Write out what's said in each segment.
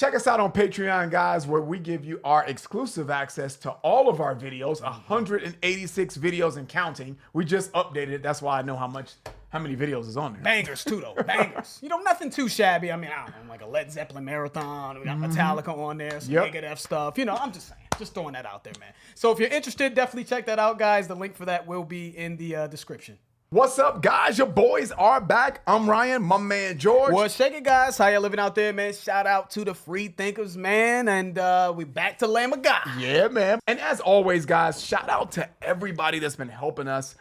Check us out on Patreon, guys, where we give you our exclusive access to all of our videos, 186 videos and counting. We just updated it. That's why I know how many videos is on there. Bangers too, though. Bangers. Nothing too shabby. I mean, I don't know, like a Led Zeppelin marathon. We got Metallica on there, some Megadeth stuff. I'm just saying. Just throwing that out there, man. So if you're interested, definitely check that out, guys. The link for that will be in the description. What's up, guys? Your boys are back. I'm Ryan, my man George. What's shaking, guys? How y'all living out there, man? Shout out to the free thinkers, man. And we back to Lamb of God. Yeah, man. And as always, guys, shout out to everybody that's been helping us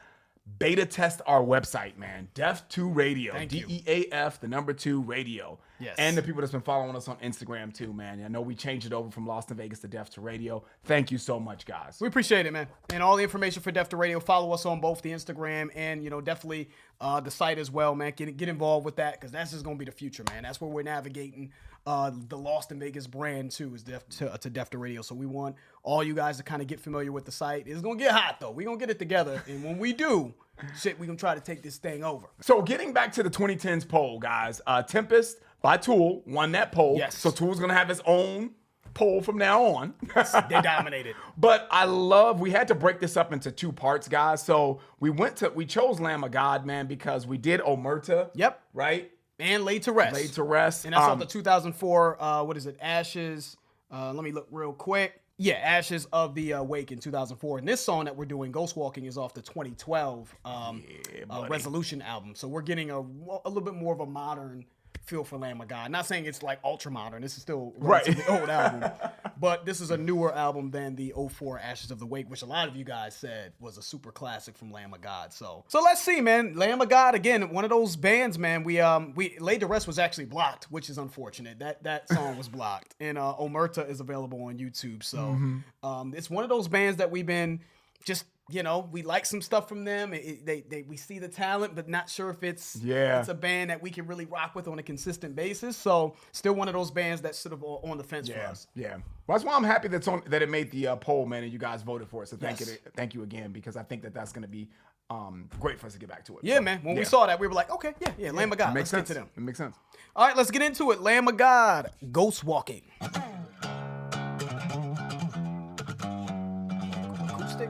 beta test our website, man. Def2 Radio. Thank you. DEAF, the number 2 radio. Yes. And the people that's been following us on Instagram too, man. I know we changed it over from Lost in Vegas to Def2 Radio. Thank you so much, guys. We appreciate it, man. And all the information for Def2 Radio, follow us on both the Instagram and, definitely the site as well, man. Get involved with that because that's just going to be the future, man. That's where we're navigating the Lost in Vegas brand too, is to Def2 Radio. So we want all you guys to kind of get familiar with the site. It's going to get hot, though. We're going to get it together. And when we do, we're going to try to take this thing over. So getting back to the 2010s poll, guys, Tempest by Tool won that poll. Yes. So Tool's going to have his own poll from now on. They dominated. But we had to break this up into 2 parts, guys. So we chose Lamb of God, man, because we did Omerta. Yep. Right? And Laid to Rest. Laid to Rest. And that's off the 2004, what is it, Ashes. Let me look real quick. Yeah, Ashes of the Wake in 2004. And this song that we're doing, Ghost Walking, is off the 2012 Resolution album. So we're getting a little bit more of a modern feel for Lamb of God. Not saying it's like ultra modern. This is still a relatively old album. But this is a newer album than the 04 Ashes of the Wake, which a lot of you guys said was a super classic from Lamb of God. So let's see, man. Lamb of God, again, one of those bands, man. We Laid to Rest was actually blocked, which is unfortunate. That song was blocked. And Omerta is available on YouTube. So it's one of those bands that we've been just, we like some stuff from them. We see the talent, but not sure if it's a band that we can really rock with on a consistent basis. So still one of those bands that's sort of on the fence for us. Yeah. Well, that's why I'm happy that it made the poll, man, and you guys voted for it. So thank you again, because I think that's going to be great for us to get back to it. Yeah, so, man. When we saw that, we were like, okay, yeah, Lamb of God. Let's get to them. It makes sense. All right, let's get into it. Lamb of God, Ghost Walking. Acoustic.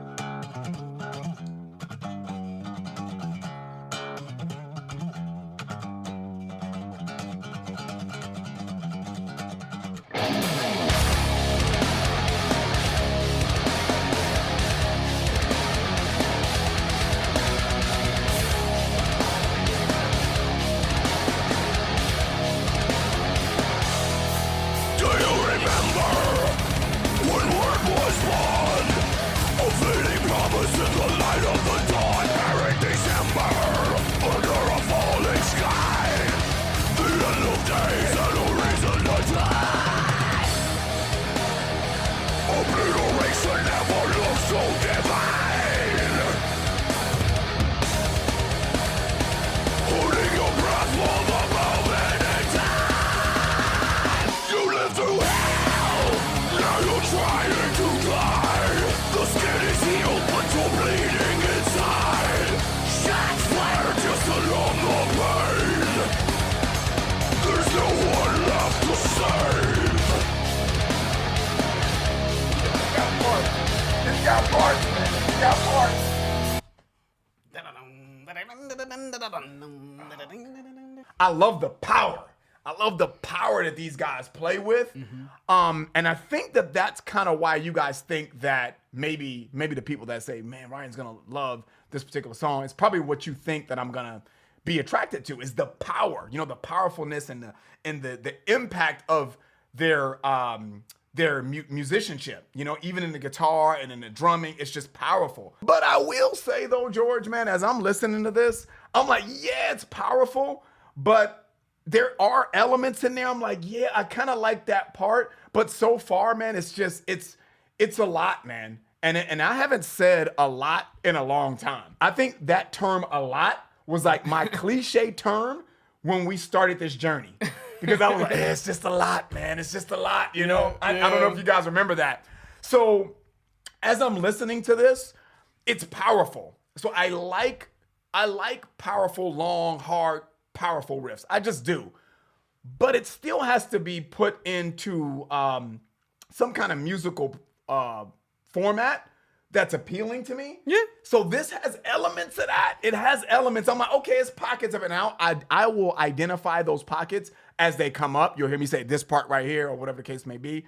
I love the power. I love the power that these guys play with. And I think that that's kind of why you guys think that maybe the people that say, man, Ryan's going to love this particular song, it's probably what you think that I'm going to be attracted to, is the power, the powerfulness and the impact of their musicianship, even in the guitar and in the drumming, it's just powerful. But I will say though, George, man, as I'm listening to this, I'm like, yeah, it's powerful, but there are elements in there. I'm like, yeah, I kind of like that part, but so far, man, it's a lot, man. And I haven't said a lot in a long time. I think that term "a lot" was like my cliche term when we started this journey. Because I was like, it's just a lot, man. It's just a lot, I don't know if you guys remember that. So as I'm listening to this, it's powerful. So I like powerful, long, hard, powerful riffs. I just do. but it still has to be put into some kind of musical format that's appealing to me. Yeah. So this has elements of that. It has elements. I'm like, okay, it's pockets of it now. I will identify those pockets as they come up. You'll hear me say this part right here or whatever the case may be.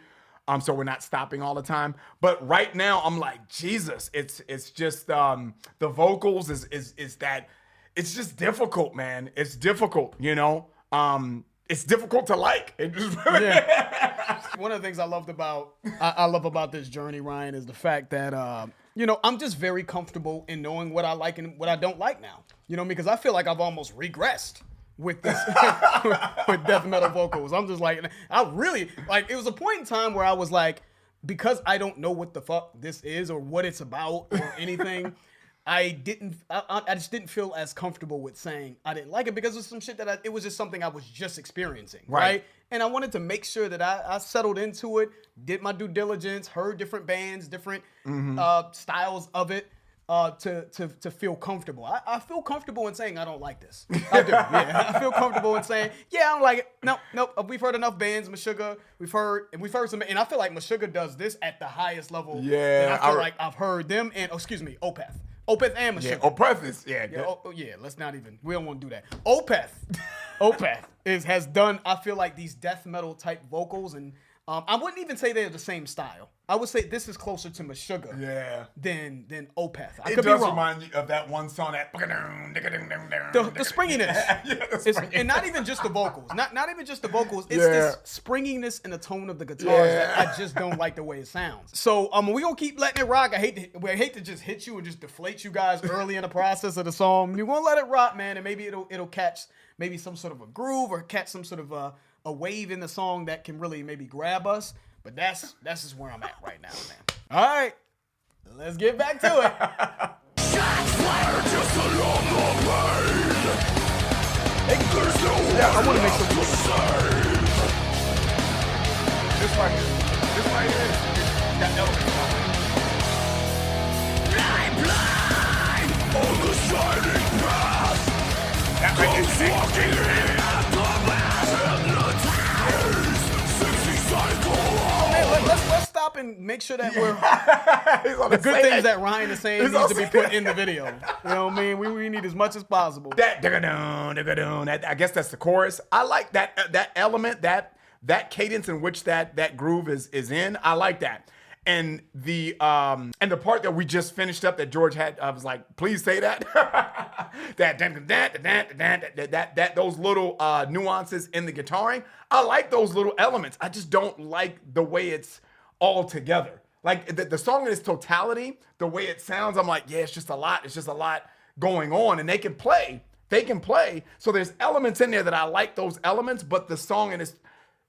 So we're not stopping all the time. But right now, I'm like, Jesus, it's just the vocals is that it's just difficult, man. It's difficult, you know. It's difficult to like. It just One of the things I love about this journey, Ryan, is the fact that you know, I'm just very comfortable in knowing what I like and what I don't like now. You know, because I feel like I've almost regressed with this with death metal vocals. I'm just like, I really like. It was a point in time where I was like, because I don't know what the fuck this is or what it's about or anything. I just didn't feel as comfortable with saying I didn't like it because of some shit that it was just something I was just experiencing, right? And I wanted to make sure that I settled into it, did my due diligence, heard different bands, different styles of it to feel comfortable. I feel comfortable in saying I don't like this. I do, yeah. I feel comfortable in saying, yeah, I don't like it. Nope. We've heard enough bands, Meshuggah. We've heard some, and I feel like Meshuggah does this at the highest level. Yeah, and I feel like I've heard them and Opeth. Opeth and Meshuggah. Yeah, Opeth is, Let's not even, we don't want to do that. Opeth has done, I feel like, these death metal type vocals, and I wouldn't even say they're the same style. I would say this is closer to Meshuggah than Opeth. I could be wrong. Remind me of that one song that the springiness. And not even just the vocals. Not even just the vocals. It's this springiness in the tone of the guitars that I just don't like the way it sounds. So we're gonna keep letting it rock. I hate to just hit you and just deflate you guys early in the process of the song. We're gonna let it rock, man, and maybe it'll catch maybe some sort of a groove or catch some sort of a wave in the song that can really maybe grab us. But that's just where I'm at right now, man. All right, let's get back to it. Shots fired just along the way. There's no I want to make some This right here. That element. blind on the shining path. That right is Walking in at the mass hypnotized. 60 cycle. Let's stop and make sure that we're the good things that Ryan is saying needs to be put in the video. You know what I mean? We need as much as possible. I guess that's the chorus. I like that element, that cadence in which that groove is in. I like that. And the part that we just finished up that George had, I was like, please say that. that those little nuances in the guitaring. I like those little elements. I just don't like the way it's all together. Like the song in its totality, the way it sounds, I'm like, yeah, it's just a lot. It's just a lot going on, and they can play. So there's elements in there that I like those elements, but the song in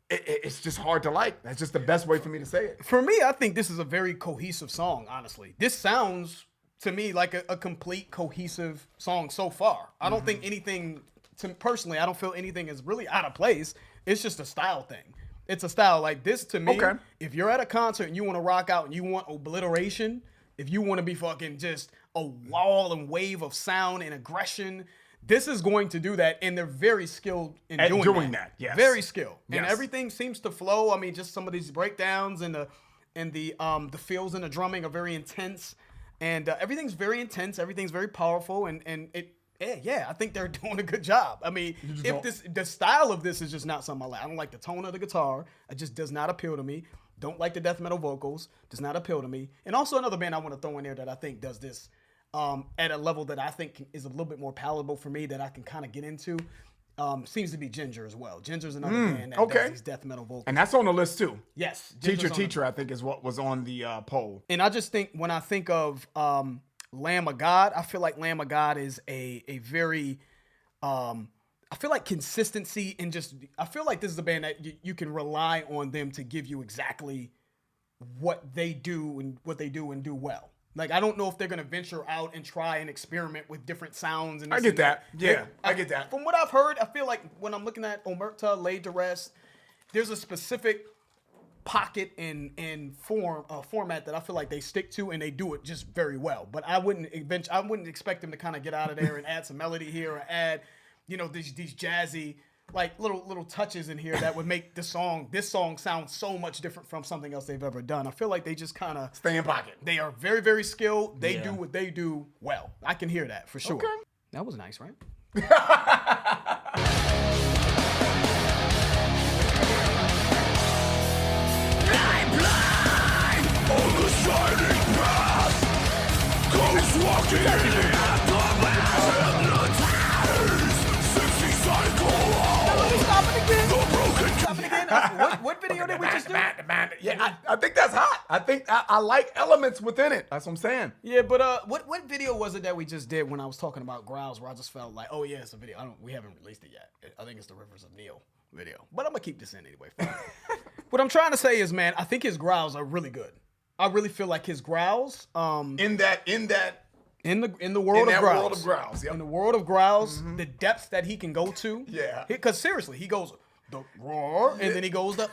it's just hard to like. That's just the best way for me to say it. For me, I think this is a very cohesive song, honestly. This sounds to me like a complete cohesive song so far. I don't think anything, personally, I don't feel anything is really out of place. It's just a style thing. It's a style like this to me. Okay. If you're at a concert and you want to rock out and you want obliteration, if you want to be fucking just a wall and wave of sound and aggression, this is going to do that, and they're very skilled in doing that. Yes. Very skilled, and Yes. everything seems to flow. I mean, just some of these breakdowns and the fills and the drumming are very intense, and everything's very intense. Everything's very powerful, and it. Yeah, I think they're doing a good job. I mean, the style of this is just not something I like. I don't like the tone of the guitar. It just does not appeal to me. Don't like the death metal vocals. Does not appeal to me. And also another band I want to throw in there that I think does this at a level that I think is a little bit more palatable for me that I can kind of get into. Seems to be Ginger as well. Ginger's another band that does these death metal vocals. And that's on the list too. Yes. Teacher, I think is what was on the poll. And I just think when I think of Lamb of God, I feel like Lamb of God is a very, I feel like consistency and I feel like this is a band that you can rely on them to give you exactly what they do and do well. Like, I don't know if they're going to venture out and try and experiment with different sounds. And I get that. Yeah, I get that. From what I've heard, I feel like when I'm looking at Omerta, Laid to Rest, there's a specific pocket and format that I feel like they stick to, and they do it just very well. But I wouldn't expect them to kind of get out of there and add some melody here or add, these jazzy like little touches in here that would make this song sound so much different from something else they've ever done. I feel like they just kind of stay in pocket. They are very, very skilled. They do what they do well. I can hear that for sure. Okay. That was nice, right? On the shining path, ghosts walking in the aftermath, hypnotized, 60 cycle Stop it again. the broken Stop it again. What video did we just do? Yeah, I think that's hot. I think I like elements within it. That's what I'm saying. Yeah, but what video was it that we just did when I was talking about growls where I just felt like, oh yeah, it's a video. We haven't released it yet. I think it's the Rivers of Neil video. But I'm gonna keep this in anyway. What I'm trying to say is, man, I think his growls are really good. I really feel like his growls, In that in the world in of that growls, world of growls, yep. in the world of growls, the depths that he can go to, Yeah. Because seriously, he goes the roar, and then he goes the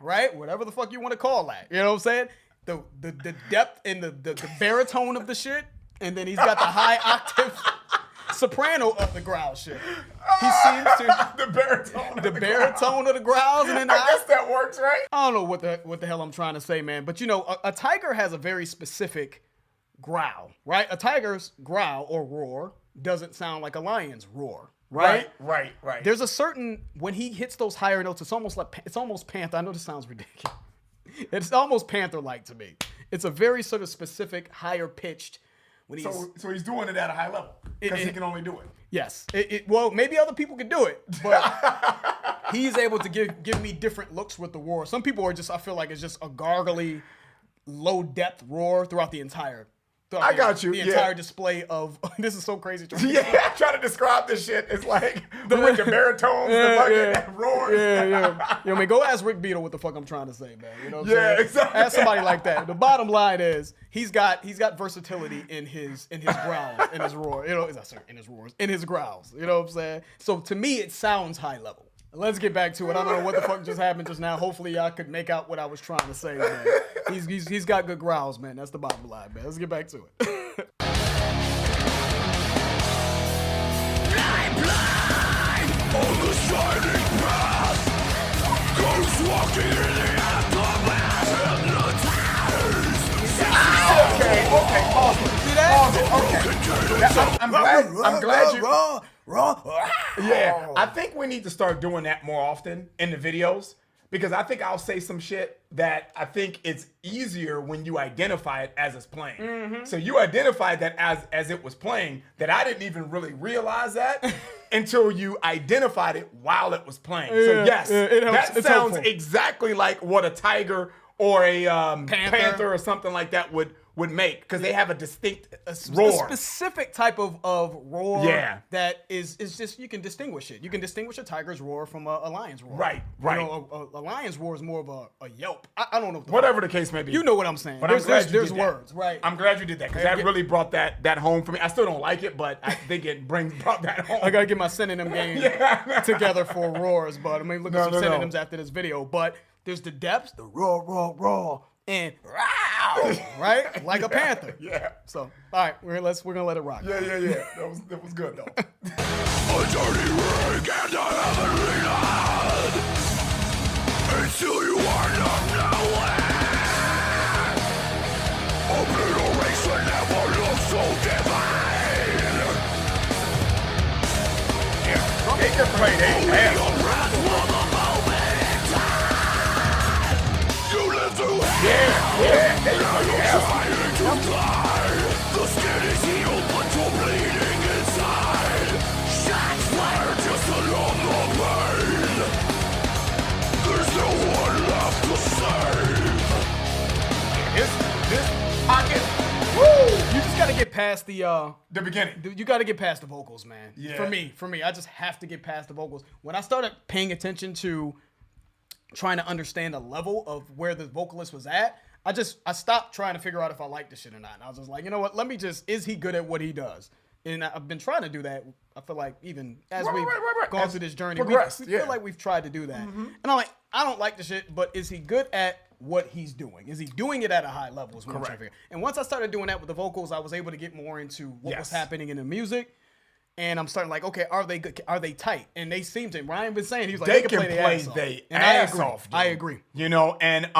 right, whatever the fuck you want to call that. You know what I'm saying? The depth and the baritone of the shit, and then he's got the high octave soprano of the growl shit. He seems to the baritone. the baritone of the growls, and then I guess that works, right? I don't know what the hell I'm trying to say, man. But you know, a tiger has a very specific growl, right? A tiger's growl or roar doesn't sound like a lion's roar, right? Right. There's a certain, when he hits those higher notes, it's almost panther. I know this sounds ridiculous. It's almost panther-like to me. It's a very sort of specific, higher pitched. When he's So he's doing it at a high level because he can only do it. yes, well, maybe other people can do it, but he's able to give me different looks with the roar. Some people are just, I feel like it's just a gargly, low depth roar throughout the entire. I got you, The yeah. entire display of this is so crazy. Yeah, trying to describe this shit. It's like the baritones, the fucking roars. Yeah. You know, I mean, go ask Rick Beatle what the fuck I'm trying to say, man. You know what I'm saying? Exactly. Ask somebody like that. The bottom line is he's got versatility in his growls, in his roar. You know, in his roars, in his growls. You know what I'm saying? So to me, it sounds high level. Let's get back to it. I don't know what the fuck just happened just now. Hopefully y'all could make out what I was trying to say, man. He's got good growls, man. That's the bottom line, man. Let's get back to it. on the shining path, ghosts walking in the aftermath, hypnotized. Okay. Pause it. See that? Okay. I'm glad you. Raw. Yeah, I think we need to start doing that more often in the videos because I think I'll say some shit that I think it's easier when you identify it as it's playing. Mm-hmm. So you identified that as it was playing, that I didn't even really realize that until you identified it while it was playing. So yes, it helps. that It's sounds helpful. exactly like what a tiger or a Panther. panther or something like that would make because they have a distinct A roar. specific type of roar Yeah. that is just, you can distinguish it. You can distinguish a tiger's roar from a lion's roar. Right. You know, a lion's roar is more of a yelp. I don't know. Whatever the case may be. You know what I'm saying. But There's you there's did that. words, right? I'm glad you did that because that really brought that home for me. I still don't like it, but I think it brought that home. I gotta get my synonym game together for roars, but I mean, look at some synonyms after this video. But there's the depths, the roar, and row, right? Like a panther. Yeah. So, all right, we're gonna let it rock. Yeah. That was good though. A dirty ring and a heavenly hand, until you are not nowhere. Obliteration never looks so divine. They can play that. Your breath for the moment. You live through hell. Yeah. There you go. Yeah. Trying to die. The skin is healed, but you're bleeding inside. Shots fired just along the vein. There's no one left to save. This pocket. You just gotta get past the beginning. you gotta get past the vocals, man. Yeah. For me, I just have to get past the vocals. When I started paying attention to trying to understand the level of where the vocalist was at, I stopped trying to figure out if I liked the shit or not. And I was just like, you know what? Is he good at what he does? And I've been trying to do that. I feel like even as we've gone As through this journey, progressed, we yeah. feel like we've tried to do that. And I'm like, I don't like the shit, but is he good at what he's doing? Is he doing it at a high level? Is what I'm trying to figure. And once I started doing that with the vocals, I was able to get more into what was Yes. happening in the music. And I'm starting like, okay, are they good? Are they tight? And they seem to. Ryan been saying, he's like, They can play their ass off. And ass off, dude. I agree. You know, and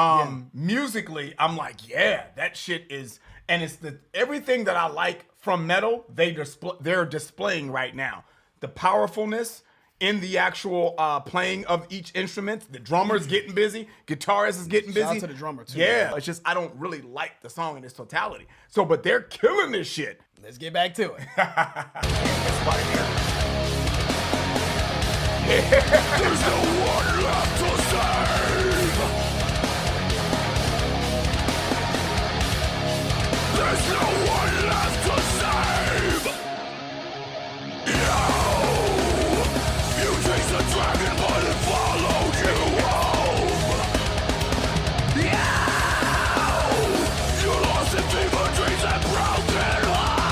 musically, I'm like, yeah, that shit is, and it's everything that I like from metal. They're displaying right now. The powerfulness in the actual playing of each instrument. The drummer's getting busy. Guitarist is getting busy. Shout out to the drummer too. Yeah, it's just I don't really like the song in its totality. So, but they're killing this shit. Let's get back to it. There's no one left to save. There's no one left to save. You chase the dragon, but it followed you home. You lost in fever dreams and broken hearts.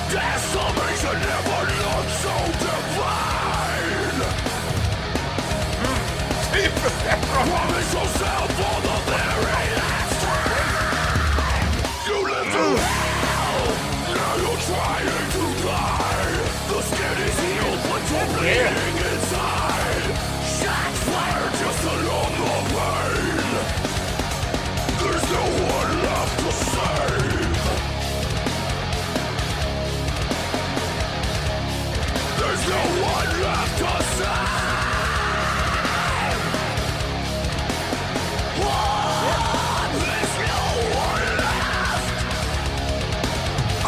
Transformation never looked so divine. Promise yourself for the very last time. You live to hell, now you're trying to die. The skin is healed, but you're bleeding inside. Shots fired just along the vein. There's no one left to save. There's no one left to save. There's no one left.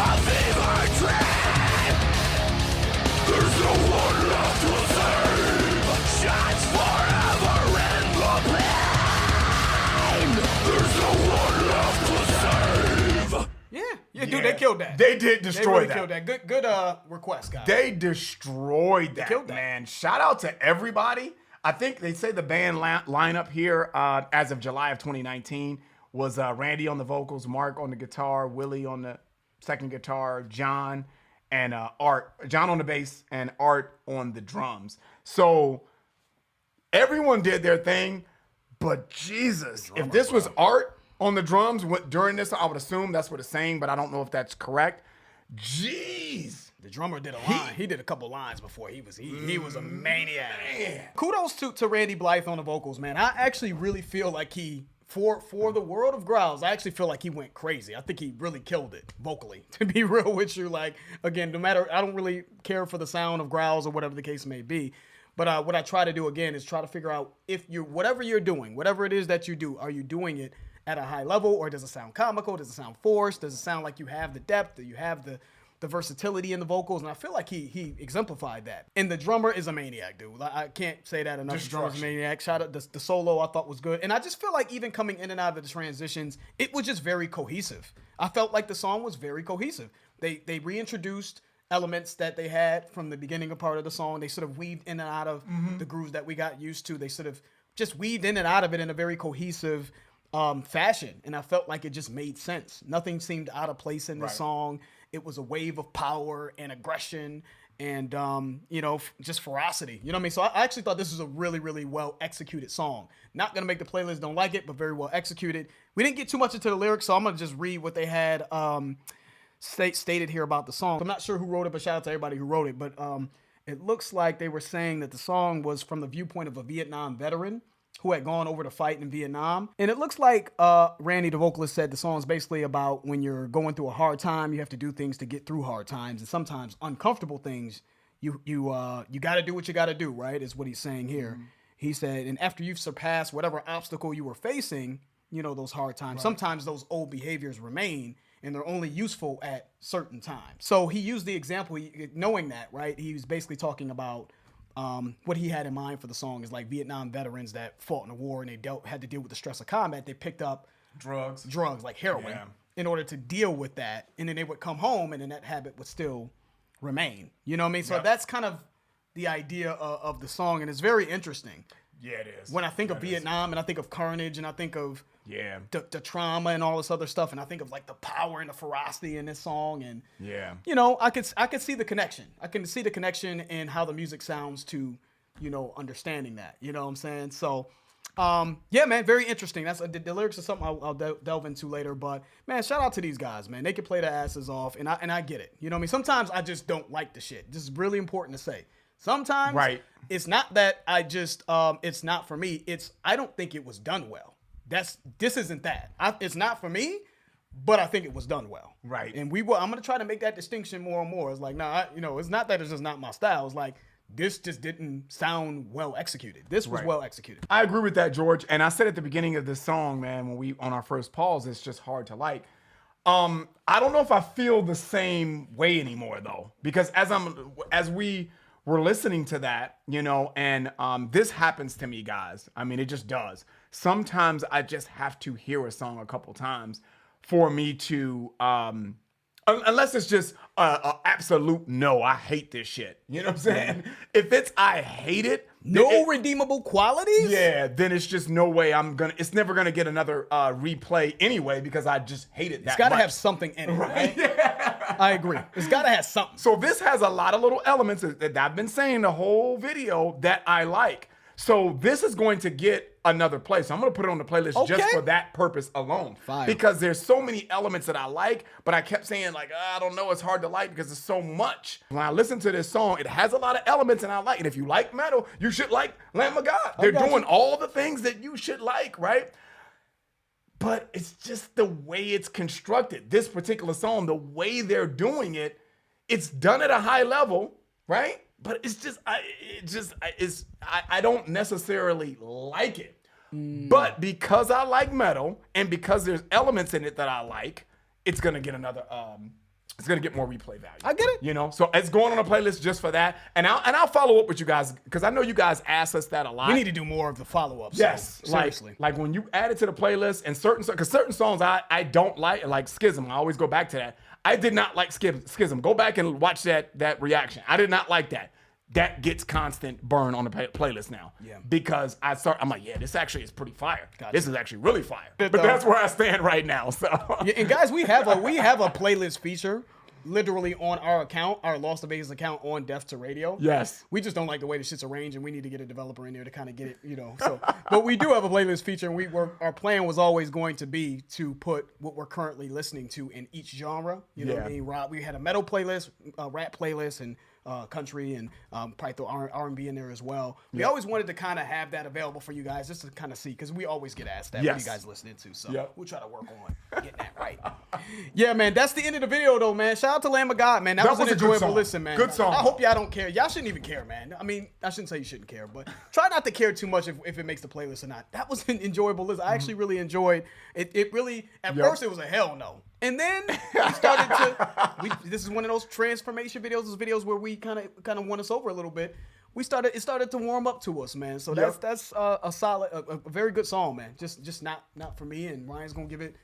A fever dream. There's no one left to save. Shots forever in the pain. There's no one left to save. Yeah, dude, they killed that. They did destroy They really that. killed that. Good request, guys. They destroyed that, killed that. man. Shout out to everybody. I think they say the band lineup here as of July of 2019 was Randy on the vocals, Mark on the guitar, Willie on the second guitar, John and Art. John on the bass and Art on the drums. So everyone did their thing, but Jesus, if this was Art on the drums during this, I would assume that's what it's saying, but I don't know if that's correct. Jeez. The drummer did a line. He did a couple lines before. He was a maniac. Man. Kudos to Randy Blythe on the vocals, man. I actually really feel like for the world of growls, I actually feel like he went crazy. I think he really killed it vocally. To be real with you, like, again, no matter, I don't really care for the sound of growls or whatever the case may be. But what I try to do again is try to figure out if whatever you're doing, whatever it is that you do, are you doing it at a high level, or does it sound comical? Does it sound forced? Does it sound like you have the depth? Do you have the versatility in the vocals? And I feel like he exemplified that. And the drummer is a maniac, dude. I can't say that enough. The drummer's a maniac. Shout out the solo I thought was good. And I just feel like even coming in and out of the transitions, it was just very cohesive. I felt like the song was very cohesive. They reintroduced elements that they had from the beginning of part of the song. They sort of weaved in and out of the grooves that we got used to. They sort of just weaved in and out of it in a very cohesive fashion, and I felt like it just made sense. Nothing seemed out of place in the song. It was a wave of power and aggression and just ferocity. You know what I mean? So I actually thought this was a really, really well executed song. Not gonna make the playlist, don't like it, but very well executed. We didn't get too much into the lyrics, so I'm gonna just read what they had stated here about the song. I'm not sure who wrote it, but shout out to everybody who wrote it. But it looks like they were saying that the song was from the viewpoint of a Vietnam veteran who had gone over to fight in Vietnam. And it looks like Randy, the vocalist, said the song is basically about when you're going through a hard time, you have to do things to get through hard times. And sometimes uncomfortable things, you got to do what you got to do, right, is what he's saying here. Mm-hmm. He said, and after you've surpassed whatever obstacle you were facing, those hard times, sometimes those old behaviors remain and they're only useful at certain times. So he used the example, knowing that, right, he was basically talking about what he had in mind for the song is like Vietnam veterans that fought in a war and they had to deal with the stress of combat. They picked up drugs like heroin. Yeah. in order to deal with that. And then they would come home and then that habit would still remain. You know what I mean? So Yep. that's kind of the idea of the song. And it's very interesting. Yeah, it is. When I think of Vietnam and I think of carnage and I think of the trauma and all this other stuff, and I think of like the power and the ferocity in this song, and you know, I could see the connection. I can see the connection in how the music sounds to, you know, understanding that. You know what I'm saying? So, yeah, man, very interesting. That's the lyrics are something I'll delve into later. But man, shout out to these guys, man. They can play their asses off, and I get it. You know what I mean? Sometimes I just don't like the shit. This is really important to say. Sometimes it's not that I just it's not for me. It's I don't think it was done well. This isn't that. It's not for me, but I think it was done well. Right. And I'm gonna try to make that distinction more and more. It's like, nah, you know, it's not that it's just not my style. It's like this just didn't sound well executed. This was well executed. I agree with that, George. And I said at the beginning of this song, man, when we on our first pause, it's just hard to like. I don't know if I feel the same way anymore though, because as we were listening to that, you know, and this happens to me, guys. I mean, it just does. Sometimes I just have to hear a song a couple times for me to, unless it's just a absolute no, I hate this shit. You know what I'm saying? If it's I hate it, no redeemable qualities? Yeah, then it's just no way it's never gonna get another replay anyway because I just hate it that much. It's gotta have something in it, right? Yeah. I agree. It's gotta have something. So this has a lot of little elements that I've been saying the whole video that I like. So this is going to get another play. So I'm going to put it on the playlist just for that purpose alone. Fire. Because there's so many elements that I like, but I kept saying like, I don't know, it's hard to like because there's so much. When I listen to this song, it has a lot of elements and I like it. If you like metal, you should like Lamb of God. They're doing all the things that you should like, right? But it's just the way it's constructed. This particular song, the way they're doing it, it's done at a high level, right? But it's just, I don't necessarily like it. But because I like metal and because there's elements in it that I like, it's gonna get another, it's gonna get more replay value. I get it. You know, so it's going on a playlist just for that. And I'll follow up with you guys because I know you guys ask us that a lot. We need to do more of the follow-ups. Yes, so, seriously. Like when you add it to the playlist and certain songs I don't like Schism. I always go back to that. I did not like Schism. Go back and watch that reaction. I did not like that. That gets constant burn on the playlist now. Yeah. Because I'm like, yeah, this actually is pretty fire. Gotcha. This is actually really fire. But that's where I stand right now. So yeah, and guys, we have a playlist feature literally on our account, our Lost to Vegas account on Deaf to Radio. Yes. We just don't like the way the shit's arranged, and we need to get a developer in there to kind of get it, you know. So, but we do have a playlist feature, and our plan was always going to be to put what we're currently listening to in each genre. You know what I mean? We had a metal playlist, a rap playlist, and country, and probably throw R&B in there as well. We always wanted to kind of have that available for you guys just to kind of see, because we always get asked that, what are you guys listening to? So we'll try to work on getting that right. Yeah, man, that's the end of the video, though, man. Shout out to Lamb of God, man. That was an enjoyable listen, man. Good song. I hope y'all don't care. Y'all shouldn't even care, man. I mean, I shouldn't say you shouldn't care, but try not to care too much if it makes the playlist or not. That was an enjoyable listen. I actually really enjoyed it. It really, at first, it was a hell no. And then we started to. This is one of those transformation videos. Those videos where we kind of won us over a little bit. It started to warm up to us, man. So that's a solid, a very good song, man. Just not for me. And Ryan's gonna give it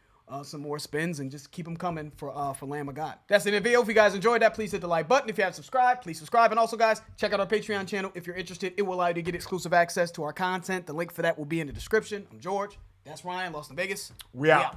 some more spins and just keep them coming for Lamb of God. That's the end of the video. If you guys enjoyed that, please hit the like button. If you haven't subscribed, please subscribe. And also, guys, check out our Patreon channel if you're interested. It will allow you to get exclusive access to our content. The link for that will be in the description. I'm George. That's Ryan. Lost in Vegas. We out.